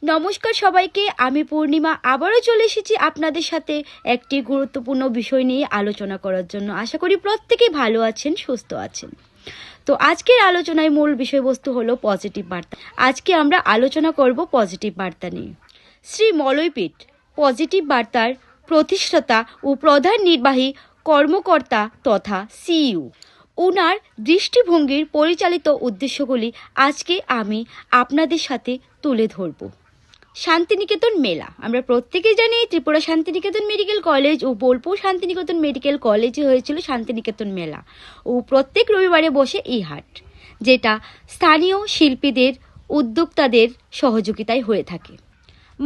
নমস্কার সবাইকে, আমি পূর্ণিমা আবারও চলে এসেছি আপনাদের সাথে একটি গুরুত্বপূর্ণ বিষয় নিয়ে আলোচনা করার জন্য। আশা করি প্রত্যেকেই ভালো আছেন, সুস্থ আছেন। তো আজকের আলোচনায় মূল বিষয়বস্তু হলো পজিটিভ বার্তা। আজকে আমরা আলোচনা করব পজিটিভ বার্তা নিয়ে। শ্রী মলয়পীঠ পজিটিভ বার্তার প্রতিষ্ঠাতা ও প্রধান নির্বাহী কর্মকর্তা তথা সিইও, ওনার দৃষ্টিভঙ্গির পরিচালিত উদ্দেশ্যগুলি আজকে আমি আপনাদের সাথে তুলে ধরব। শান্তিনিকেতন মেলা, আমরা প্রত্যেকেই জানি ত্রিপুরা শান্তিনিকেতন মেডিকেল কলেজ ও বোলপুর শান্তিনিকেতন মেডিকেল কলেজে হয়েছিল শান্তিনিকেতন মেলা ও প্রত্যেক রবিবারে বসে এই হাট, যেটা স্থানীয় শিল্পীদের উদ্যোক্তাদের সহযোগিতায় হয়ে থাকে।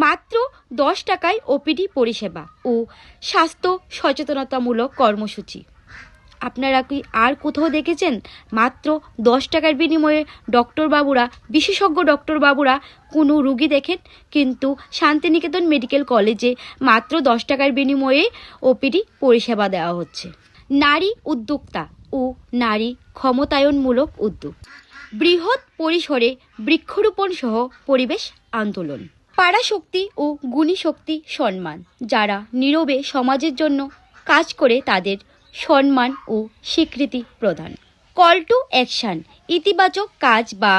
মাত্র 10 টাকায় ওপিডি পরিষেবা ও স্বাস্থ্য সচেতনতামূলক কর্মসূচি। আপনারা কি আর কোথাও দেখেছেন মাত্র 10 টাকার বিনিময়ে ডক্টরবাবুরা, বিশেষজ্ঞ ডক্টরবাবুরা কোনো রুগী দেখেন? কিন্তু শান্তিনিকেতন মেডিকেল কলেজে মাত্র 10 টাকার বিনিময়ে ওপিডি পরিষেবা দেওয়া হচ্ছে। নারী উদ্যোক্তা ও নারী ক্ষমতায়নমূলক উদ্যোগ, বৃহৎ পরিসরে বৃক্ষরোপণ সহ পরিবেশ আন্দোলন, পাড়াশক্তি ও গুণী শক্তি সম্মান, যারা নীরবে সমাজের জন্য কাজ করে তাদের সম্মান ও স্বীকৃতি প্রদান। কল টু অ্যাকশন, ইতিবাচক কাজ বা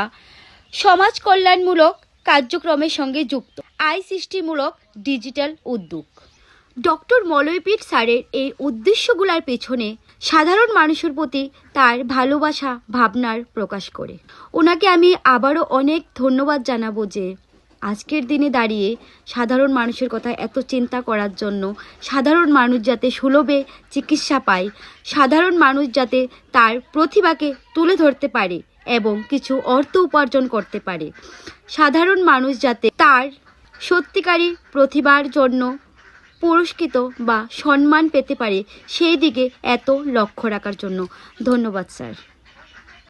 সমাজ কল্যাণমূলক কার্যক্রমের সঙ্গে যুক্ত আয় সৃষ্টিমূলক ডিজিটাল উদ্যোগ। ডক্টর মলয়পীঠ স্যারের এই উদ্দেশ্যগুলোর পেছনে সাধারণ মানুষের প্রতি তার ভালোবাসা ভাবনার প্রকাশ করে। ওনাকে আমি আবারও অনেক ধন্যবাদ জানাবো যে আজকের দিনে দাঁড়িয়ে সাধারণ মানুষের কথা এত চিন্তা করার জন্য, সাধারণ মানুষ যাতে সুলভে চিকিৎসা পায়, সাধারণ মানুষ যাতে তার প্রতিভাকে তুলে ধরতে পারে এবং কিছু অর্থ উপার্জন করতে পারে, সাধারণ মানুষ যাতে তার সত্যিকারী প্রতিভার জন্য পুরস্কৃত বা সম্মান পেতে পারে, সেই দিকে এত লক্ষ্য রাখার জন্য ধন্যবাদ স্যার।